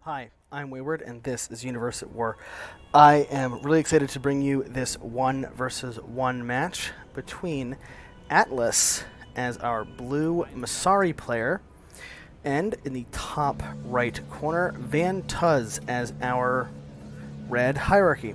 Hi, I'm Wayward, and this is Universe at War. I am really excited to bring you this 1 versus 1 match between Atlas as our blue Masari player, and in the top right corner, VanTuz as our red hierarchy.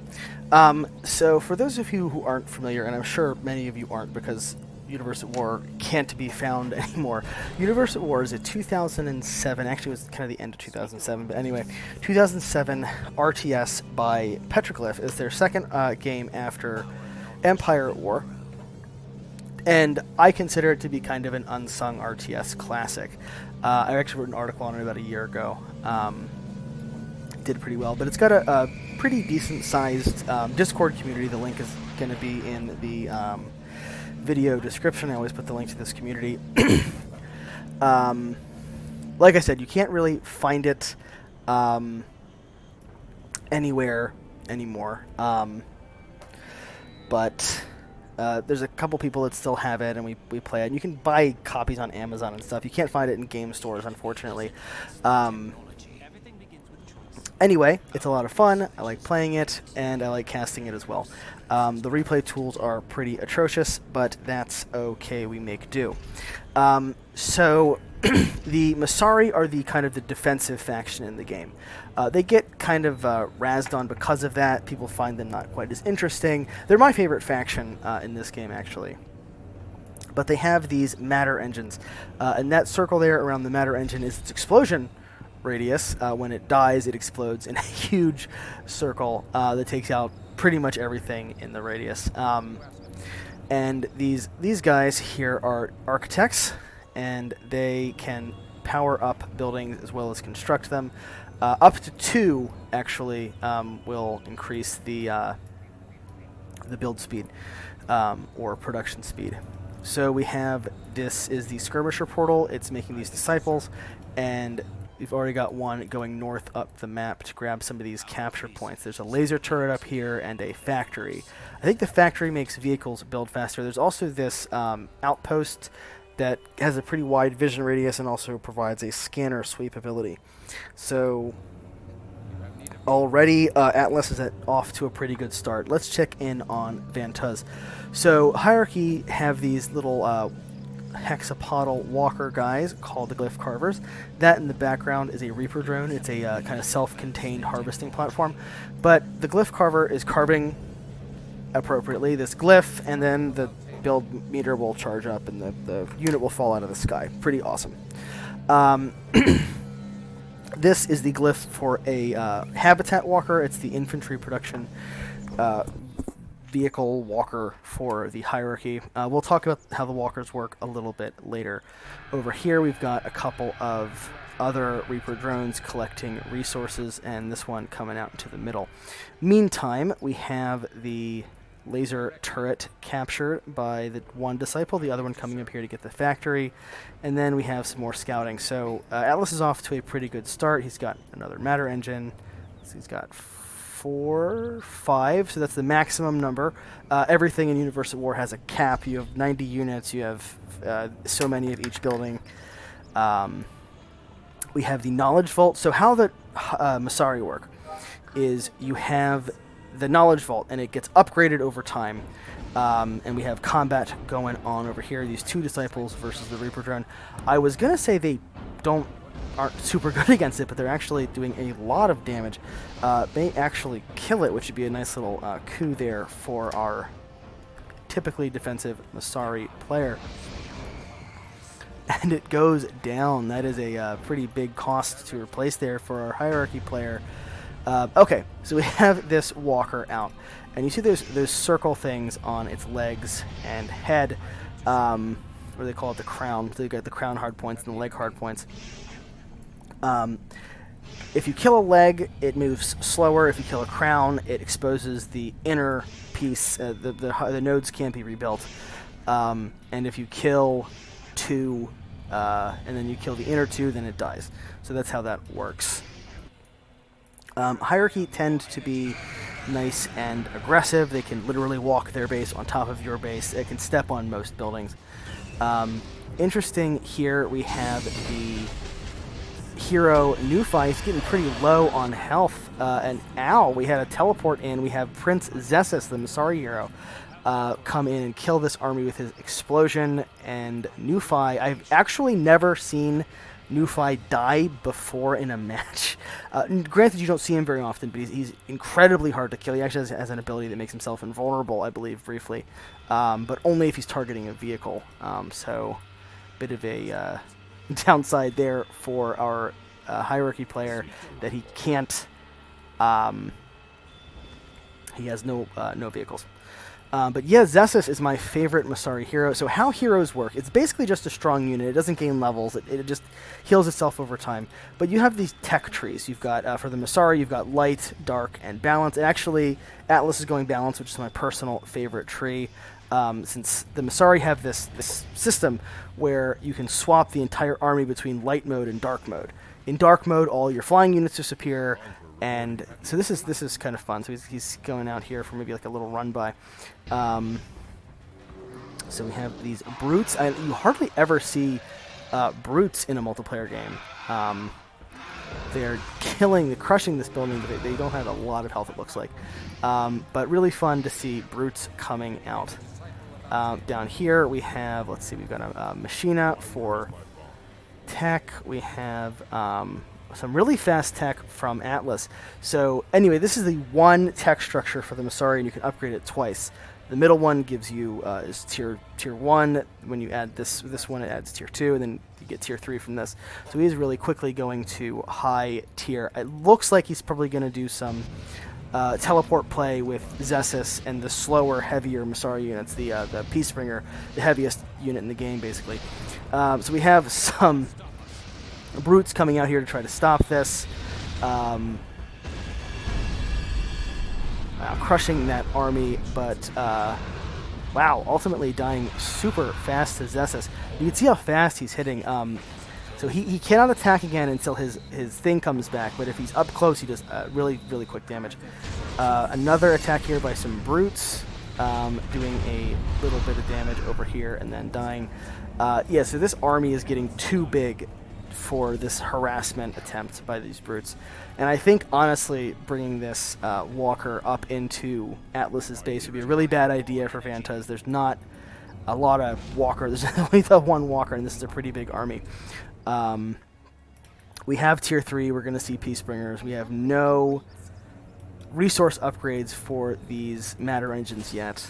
So, for those of you who aren't familiar, and I'm sure many of you aren't because Universe at War can't be found anymore. Universe at War is a 2007, actually it was kind of the end of 2007, but anyway, 2007 RTS by Petroglyph is their second game after Empire at War, and I consider it to be kind of an unsung RTS classic. I actually wrote an article on it about a year ago. Did pretty well, but it's got a pretty decent-sized Discord community. The link is going to be in the video description. I always put the link to this community. Like I said, you can't really find it anywhere anymore, but there's a couple people that still have it, and we play it. And you can buy copies on Amazon and stuff. You can't find it in game stores, unfortunately. Anyway, it's a lot of fun. I like playing it, and I like casting it as well. The replay tools are pretty atrocious, but that's okay. We make do. So the Masari are the kind of the defensive faction in the game. They get kind of razzed on because of that. People find them not quite as interesting. They're my favorite faction in this game, actually. But they have these matter engines, and that circle there around the matter engine is its explosion radius. When it dies, it explodes in a huge circle that takes out pretty much everything in the radius. And these guys here are architects, and they can power up buildings as well as construct them. Up to 2, actually, will increase the build speed or production speed. So we have, this is the skirmisher portal. It's making these disciples, and we've already got one going north up the map to grab some of these capture points. There's a laser turret up here and a factory. I think the factory makes vehicles build faster. There's also this outpost that has a pretty wide vision radius and also provides a scanner sweep ability. So already Atlas is off to a pretty good start. Let's check in on VanTuz. So Hierarchy have these little hexapodal walker guys called the Glyph Carvers. That in the background is a Reaper drone. It's a kind of self-contained harvesting platform. But the Glyph Carver is carving appropriately this glyph, and then the build meter will charge up and the unit will fall out of the sky. Pretty awesome. This is the glyph for a habitat walker. It's the infantry production vehicle walker for the hierarchy. We'll talk about how the walkers work a little bit later. Over here we've got a couple of other Reaper drones collecting resources, and this one coming out into the middle. Meantime, we have the laser turret captured by the one disciple, the other one coming up here to get the factory, and then we have some more scouting. So Atlas is off to a pretty good start. He's got another matter engine. So he's got 4, 5, so that's the maximum number. Everything in Universe at War has a cap. You have 90 units, you have so many of each building. We have the knowledge vault. So how the Masari work is you have the knowledge vault, and it gets upgraded over time. And we have combat going on over here. These 2 disciples versus the Reaper drone. I was gonna say they aren't super good against it, but they're actually doing a lot of damage. They actually kill it, which would be a nice little coup there for our typically defensive Masari player. And it goes down. That is a pretty big cost to replace there for our hierarchy player. Okay, so we have this walker out, and you see those circle things on its legs and head, or they call it the crown. So you got the crown hard points and the leg hard points. If you kill a leg, it moves slower. If you kill a crown, it exposes the inner piece. The nodes can't be rebuilt. And if you kill 2, and then you kill the inner 2, then it dies. So that's how that works. Hierarchy tend to be nice and aggressive. They can literally walk their base on top of your base. They can step on most buildings. Interesting here, we have the hero Nufi is getting pretty low on health, and ow, we had a teleport in. We have Prince Zessus, the Masari hero, come in and kill this army with his explosion. And Nufi, I've actually never seen Nufi die before in a match. Granted, you don't see him very often, but he's incredibly hard to kill. He actually has an ability that makes himself invulnerable, I believe, briefly, but only if he's targeting a vehicle. So, bit of a downside there for our hierarchy player, that he can't. He has no vehicles. But yeah, Zessus is my favorite Masari hero. So how heroes work, it's basically just a strong unit. It doesn't gain levels. It just heals itself over time. But you have these tech trees. You've got, for the Masari, you've got light, dark, and balance. And actually, Atlas is going balance, which is my personal favorite tree. Since the Masari have this system where you can swap the entire army between light mode and dark mode. In dark mode, all your flying units disappear. And so this is kind of fun. So he's going out here for maybe like a little run by. So we have these brutes. You hardly ever see brutes in a multiplayer game. They're crushing this building, but they don't have a lot of health, it looks like. But really fun to see brutes coming out. Down here we have, let's see, we've got a Machina for tech. We have some really fast tech from Atlas. So anyway, this is the one tech structure for the Masari, and you can upgrade it twice. The middle one gives you is tier 1. When you add this one, it adds tier 2, and then you get tier 3 from this. So he's really quickly going to high tier. It looks like he's probably going to do some teleport play with Zessus and the slower, heavier Masari units, the Peacebringer, the heaviest unit in the game, basically. So we have some brutes coming out here to try to stop this. Crushing that army, but wow, ultimately dying super fast to Zessus. You can see how fast he's hitting. So he cannot attack again until his thing comes back, but if he's up close, he does really, really quick damage. Another attack here by some brutes, doing a little bit of damage over here and then dying. Yeah, so this army is getting too big for this harassment attempt by these brutes. And I think, honestly, bringing this walker up into Atlas's base would be a really bad idea for VanTuz. There's not a lot of walker. There's only the one walker, and this is a pretty big army. We have tier 3. We're going to see Peacebringers. We have no resource upgrades for these matter engines yet.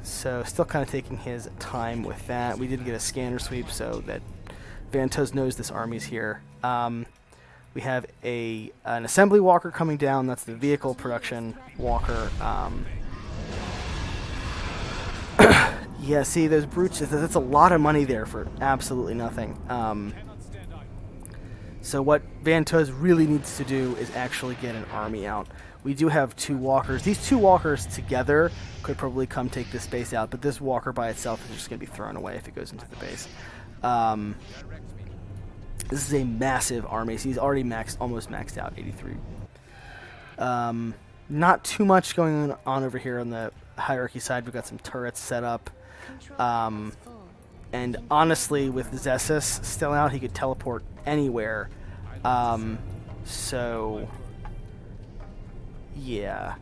So still kind of taking his time with that. We did get a scanner sweep so that VanTuz knows this army's here. We have an assembly walker coming down. That's the vehicle production walker. Yeah, see, those brutes, that's a lot of money there for absolutely nothing. So what VanTuz really needs to do is actually get an army out. We do have 2 walkers. These 2 walkers together could probably come take this base out, but this walker by itself is just going to be thrown away if it goes into the base. This is a massive army. So he's already almost maxed out, 83. Not too much going on over here on the hierarchy side. We've got some turrets set up. And honestly, with Zessus still out, he could teleport anywhere. So, yeah.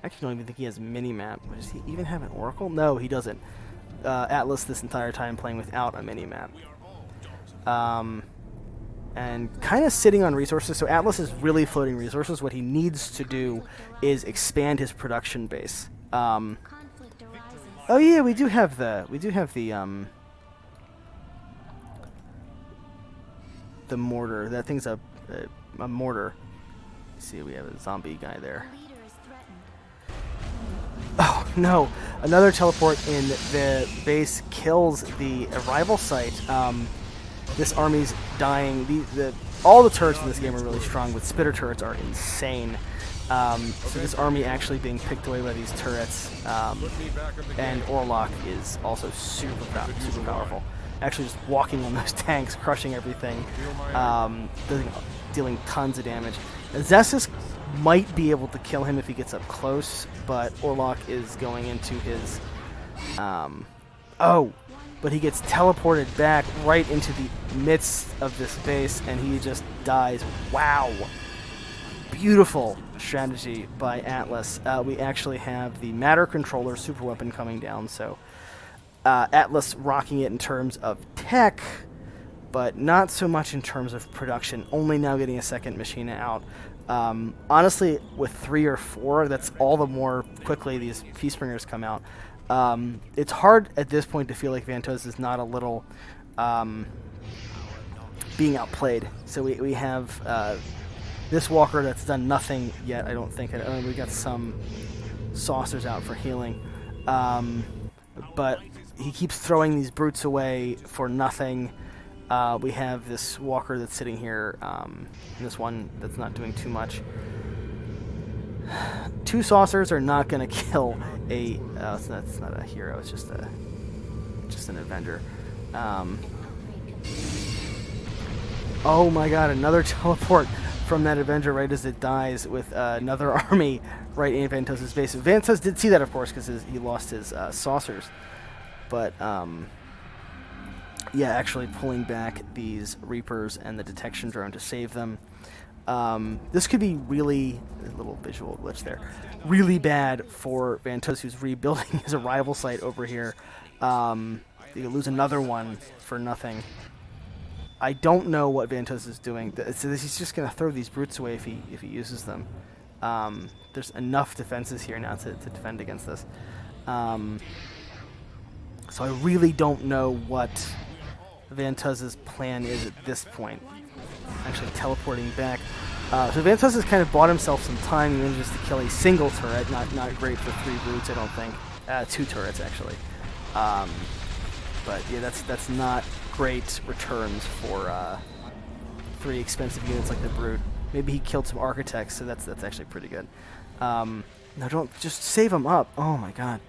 I actually don't even think he has minimap. Does he even have an oracle? No, he doesn't. Atlas this entire time playing without a minimap. And kind of sitting on resources. So Atlas is really floating resources. What he needs to do is expand his production base. Oh yeah, we do have the mortar. That thing's a mortar. Let's see, we have a zombie guy there. Oh no! Another teleport in the base kills the arrival site. This army's dying. All the turrets in this game are really strong, but spitter turrets are insane. So this army actually being picked away by these turrets, and Orlok is also super powerful. Actually just walking on those tanks, crushing everything, dealing tons of damage. Zessus might be able to kill him if he gets up close, but Orlok is going into his... oh, but he gets teleported back right into the midst of this base, and he just dies. Wow. Beautiful strategy by Atlas. We actually have the Matter Controller super weapon coming down, so Atlas rocking it in terms of tech, but not so much in terms of production, only now getting a second machine out. Honestly, with 3 or 4, that's all the more quickly these Peacebringers come out. It's hard at this point to feel like VanTuz is not a little being outplayed. So we have this walker that's done nothing yet, I don't think. We got some saucers out for healing. But he keeps throwing these brutes away for nothing. We have this walker that's sitting here, and this one that's not doing too much. 2 saucers are not going to kill a... it's not a hero, it's just an Avenger. Oh my god, another teleport from that Avenger right as it dies with another army right in VanTuz's base. VanTuz did see that, of course, because he lost his saucers. But, yeah, actually pulling back these Reapers and the detection drone to save them. This could be really, a little visual glitch there, really bad for VanTuz, who's rebuilding his arrival site over here. You lose another one for nothing. I don't know what VanTuz is doing. So he's just going to throw these brutes away if he uses them. There's enough defenses here now to defend against this. So I really don't know what VanTuz's plan is at this point. Actually teleporting back. So VanTuz has kind of bought himself some time. He manages to kill a single turret. Not great for 3 brutes, I don't think. 2 turrets, actually. But yeah, that's not great returns for 3 expensive units like the brute. Maybe he killed some architects, so that's actually pretty good. No, don't just save him up. Oh my god.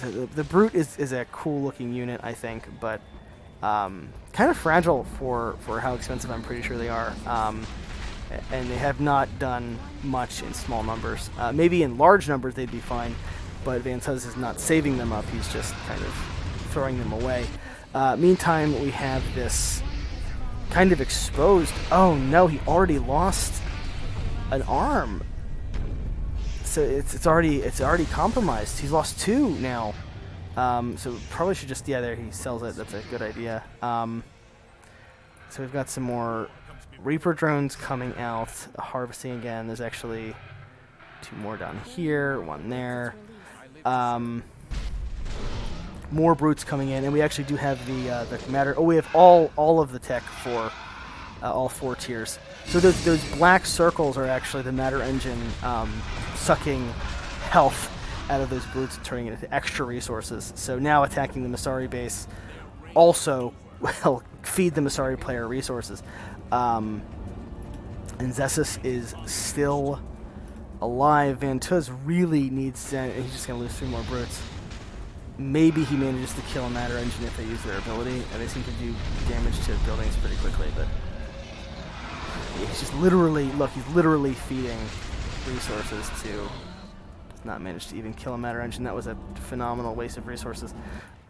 The brute is a cool looking unit, I think, but kind of fragile for how expensive I'm pretty sure they are. And they have not done much in small numbers. Maybe in large numbers they'd be fine, but VanTuz is not saving them up. He's just kind of throwing them away. Meantime, we have this kind of exposed... Oh no, he already lost an arm. So it's already compromised. He's lost 2 now. So probably should just... Yeah, there, he sells it. That's a good idea. So we've got some more Reaper drones coming out, harvesting again. There's actually 2 more down here, 1 there. More brutes coming in, and we actually do have the matter. Oh, we have all of the tech for all 4 tiers. So those black circles are actually the matter engine sucking health out of those brutes and turning it into extra resources. So now attacking the Masari base also will feed the Masari player resources. And Zessus is still alive. VanTuz really needs to... He's just going to lose 3 more brutes. Maybe he manages to kill a matter engine if they use their ability, and they seem to do damage to buildings pretty quickly, but he's just literally... Look, he's literally feeding resources to... Does not manage to even kill a matter engine. That was a phenomenal waste of resources.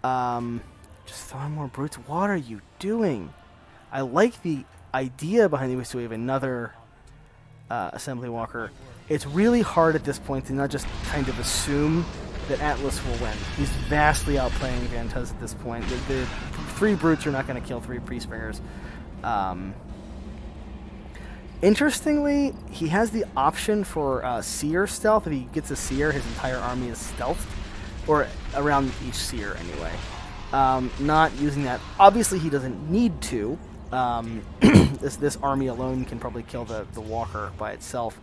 Just throwing more brutes. What are you doing? I like the idea behind the... So we have another assembly walker. It's really hard at this point to not just kind of assume that Atlas will win. He's vastly outplaying VanTuz at this point. The 3 brutes are not going to kill 3 Peacebringers. Interestingly, he has the option for Seer stealth. If he gets a Seer, his entire army is stealthed. Or around each Seer, anyway. Not using that. Obviously, he doesn't need to. This army alone can probably kill the walker by itself.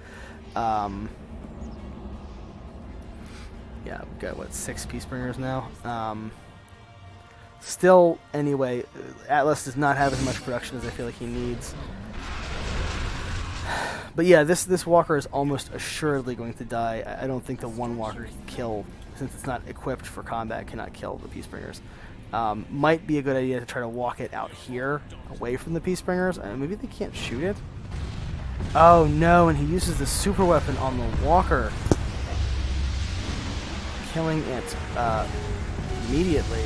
Yeah, we've got, what, 6 Peacebringers now? Still, anyway, Atlas does not have as much production as I feel like he needs. But yeah, this walker is almost assuredly going to die. I don't think the 1 walker can kill, since it's not equipped for combat, cannot kill the Peacebringers. Might be a good idea to try to walk it out here, away from the Peacebringers. Maybe they can't shoot it? Oh no, and he uses the super weapon on the walker. Killing it. immediately.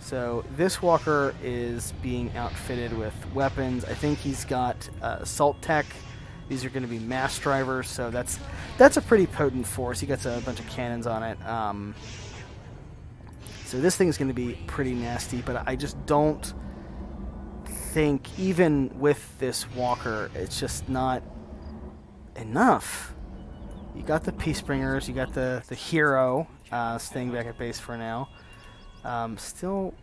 So this walker is being outfitted with weapons. I think he's got assault tech. These are going to be mass drivers, so that's a pretty potent force. He gets a bunch of cannons on it. So this thing's going to be pretty nasty, but I just don't think, even with this walker, it's just not enough. You got the Peacebringers, you got the hero staying back at base for now. Still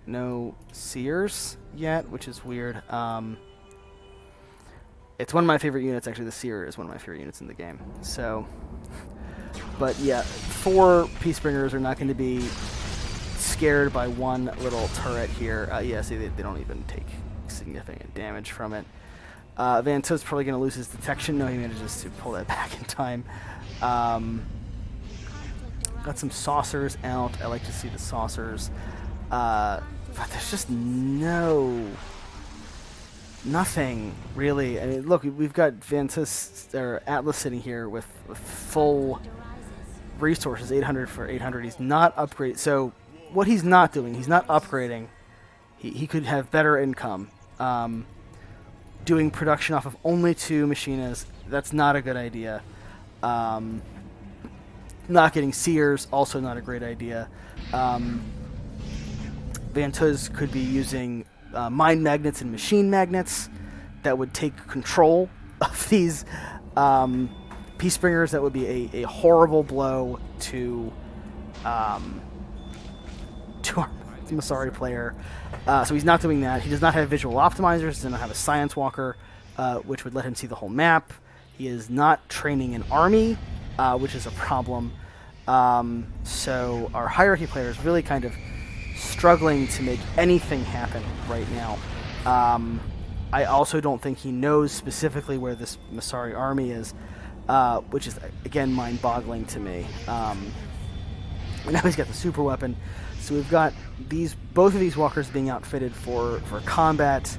no Seers yet, which is weird. It's one of my favorite units, actually. The Seer is one of my favorite units in the game. So, but yeah, 4 Peacebringers are not going to be scared by one little turret here. Yeah, see, they don't even take significant damage from it. VanTuz is probably going to lose his detection. No, he manages to pull that back in time. Got some saucers out. I like to see the saucers. But there's just nothing, really. I mean, look, we've got VanTuz, or Atlas, sitting here with full resources, 800 for 800. He's not upgraded. So what he's not doing, he's not upgrading. He could have better income. Doing production off of only 2 machinas, that's not a good idea. Not getting Seers, also not a great idea. VanTuz could be using mind magnets and machine magnets that would take control of these Peacebringers. That would be a horrible blow to our Masari player. So he's not doing that. He does not have visual optimizers. He does not have a science walker, which would let him see the whole map. He is not training an army, which is a problem. So our hierarchy player is really kind of struggling to make anything happen right now. I also don't think he knows specifically where this Masari army is, which is, again, mind-boggling to me. And now he's got the super weapon. So we've got both of these walkers being outfitted for combat.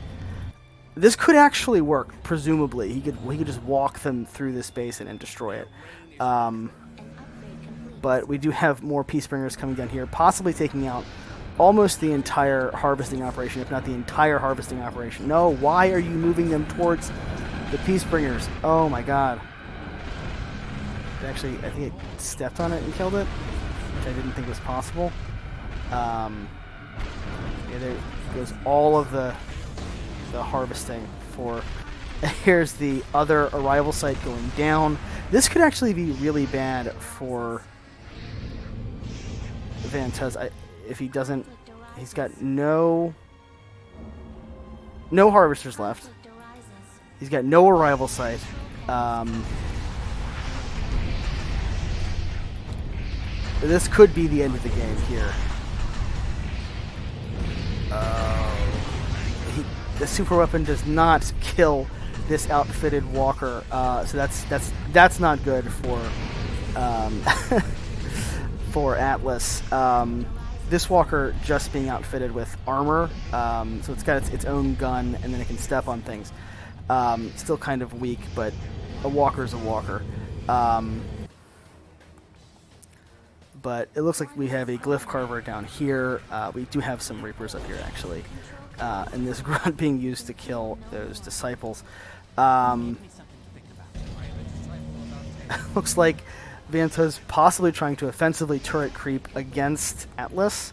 This could actually work, presumably. He could just walk them through this base and destroy it. But we do have more Peacebringers coming down here, possibly taking out almost the entire harvesting operation, if not the entire harvesting operation. No, why are you moving them towards the Peacebringers? Oh my god. Actually, I think it stepped on it and killed it, which I didn't think was possible. Yeah, there goes all of the harvesting for... Here's the other arrival site going down. This could actually be really bad for VanTuz. If he doesn't... He's got no harvesters left. He's got no arrival site. This could be the end of the game here. The super weapon does not kill this outfitted walker, so that's not good for for Atlas. This walker just being outfitted with armor, so it's got its own gun, and then it can step on things. Still kind of weak, but a walker's a walker. But it looks like we have a glyph carver down here. We do have some reapers up here, actually. And this grunt being used to kill those disciples. Looks like VanTuz possibly trying to offensively turret creep against Atlas.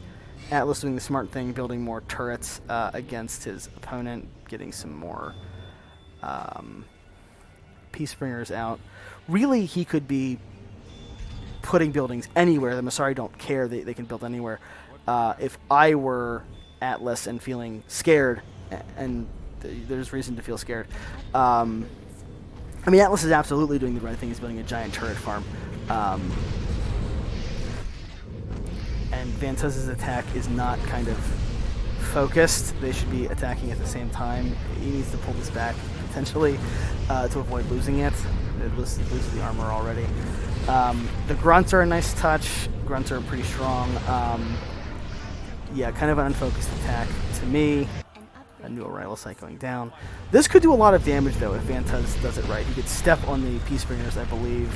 Atlas doing the smart thing, building more turrets against his opponent, getting some more Peacebringers out. Really, he could be putting buildings anywhere. The Masari don't care. They can build anywhere. If I were Atlas and feeling scared, and there's reason to feel scared. I mean, Atlas is absolutely doing the right thing. He's building a giant turret farm. And VanTuz's attack is not kind of focused. They should be attacking at the same time. He needs to pull this back, potentially, to avoid losing it. It loses the armor already. The grunts are a nice touch. Grunts are pretty strong. Yeah, kind of an unfocused attack to me. A new arrival site going down. This could do a lot of damage, though, if VanTuz does it right. He could step on the Peace Bringers, I believe.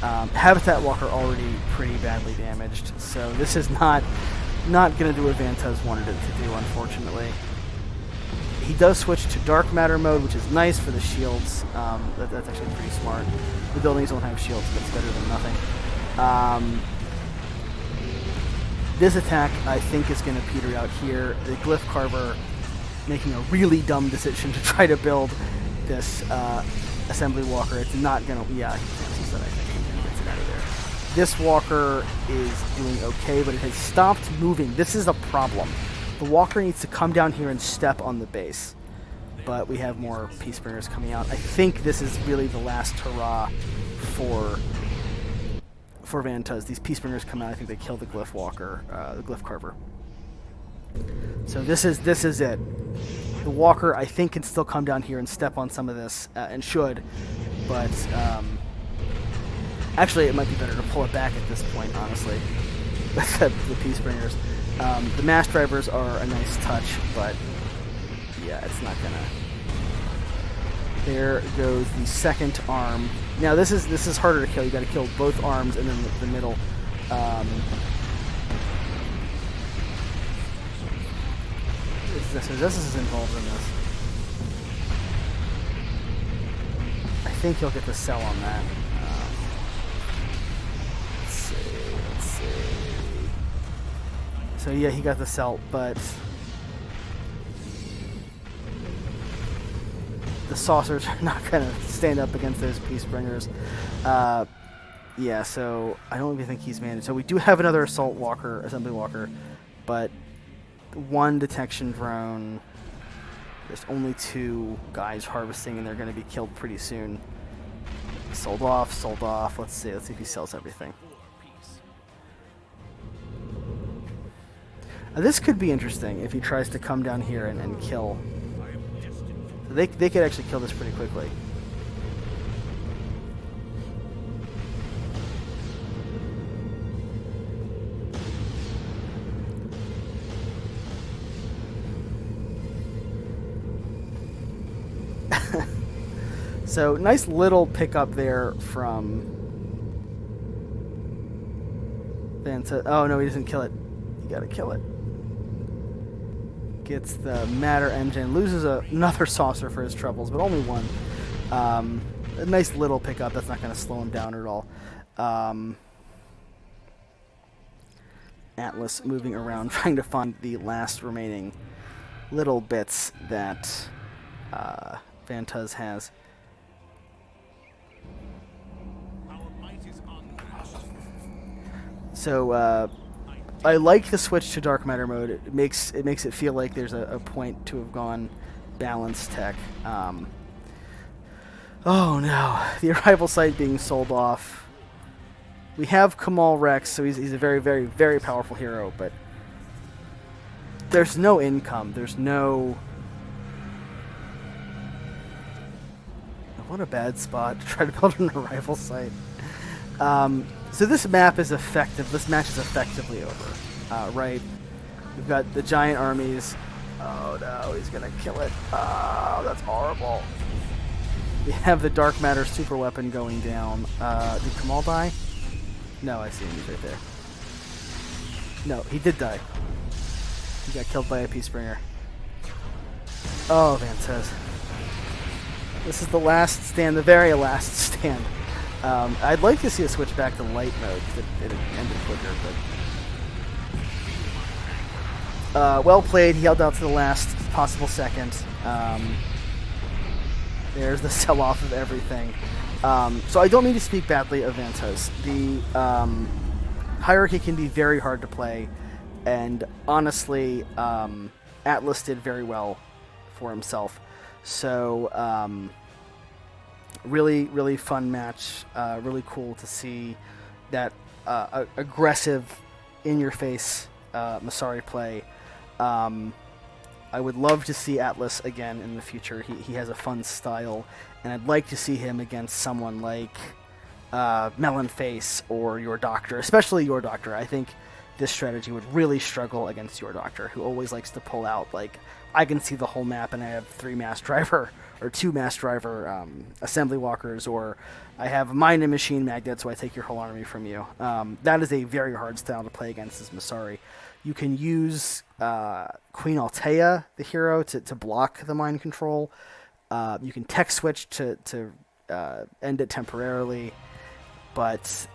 Habitat Walker already pretty badly damaged, so this is not going to do what VanTuz wanted it to do, unfortunately. He does switch to Dark Matter mode, which is nice for the shields. That's actually pretty smart. The buildings don't have shields, but it's better than nothing. This attack, I think, is going to peter out here. The Glyph Carver making a really dumb decision to try to build this Assembly Walker. It's not going to... Yeah, he cancels that, I think, and gets it out of there. This Walker is doing okay, but it has stopped moving. This is a problem. The Walker needs to come down here and step on the base. But we have more Peace Bringers coming out. I think this is really the last hurrah for VanTuz. These Peace Bringers come out. I think they kill the Glyph Walker, the Glyph Carver. So this is it. The Walker, I think, can still come down here and step on some of this, and should. But actually, it might be better to pull it back at this point, honestly. The Peace Bringers. The Mass Drivers are a nice touch, but yeah, it's not gonna. There goes the second arm. Now this is harder to kill. You got to kill both arms and then the middle. Zessus is involved in this. I think he'll get the sell on that. Let's see. So yeah, he got the sell, but the saucers are not going to stand up against those Peace Bringers. Yeah, so I don't even think he's managed. So we do have another Assault Walker, Assembly Walker, but one detection drone. There's only 2 guys harvesting, and they're going to be killed pretty soon. Sold off. Let's see if he sells everything. This could be interesting if he tries to come down here and kill. So they could actually kill this pretty quickly. So nice little pickup there from VanTuz. Oh no, he doesn't kill it. You gotta kill it. Gets the Matter engine, loses another saucer for his troubles, but only one. A nice little pickup. That's not going to slow him down at all. Atlas moving around, trying to find the last remaining little bits that VanTuz has. So I like the switch to Dark Matter mode. It makes it feel like there's a point to have gone balance tech. Oh no, the arrival site being sold off. We have Kamal Rex, so he's a very, very, very powerful hero, but there's no income. There's no... What a bad spot to try to build an arrival site. So this map is effective. This match is effectively over, right? We've got the giant armies. Oh no, he's gonna kill it. Oh, that's horrible. We have the Dark Matter super weapon going down. Did Kamal die? No, I see him. He's right there. No, he did die. He got killed by a Peace Bringer. Oh, VanTuz. This is the last stand, the very last stand. I'd like to see a switch back to light mode, because it ended quicker, but... well played. He held out to the last possible second. There's the sell-off of everything. So I don't mean to speak badly of VanTuz. The hierarchy can be very hard to play, and honestly, Atlas did very well for himself. So, really, really fun match. Really cool to see that aggressive, in-your-face Masari play. I would love to see Atlas again in the future. He has a fun style, and I'd like to see him against someone like Melonface or Your Doctor, especially Your Doctor. I think this strategy would really struggle against Your Doctor, who always likes to pull out like I can see the whole map, and I have 3 mass driver or 2 mass driver assembly walkers, or I have mine and machine magnet, so I take your whole army from you. That is a very hard style to play against as Masari. You can use Queen Altea, the hero, to block the mind control. You can tech switch to end it temporarily, but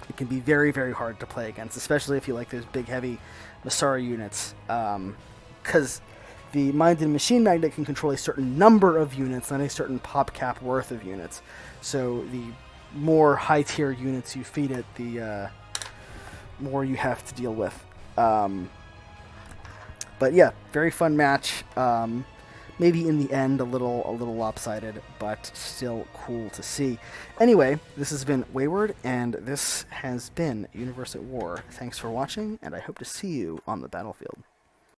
it can be very, very hard to play against, especially if you like those big, heavy Masari units. Because the Mind and Machine Magnet can control a certain number of units, not a certain pop cap worth of units. So the more high-tier units you feed it, the more you have to deal with. But yeah, very fun match. Maybe in the end a little lopsided, but still cool to see. Anyway, this has been Wayward, and this has been Universe at War. Thanks for watching, and I hope to see you on the battlefield.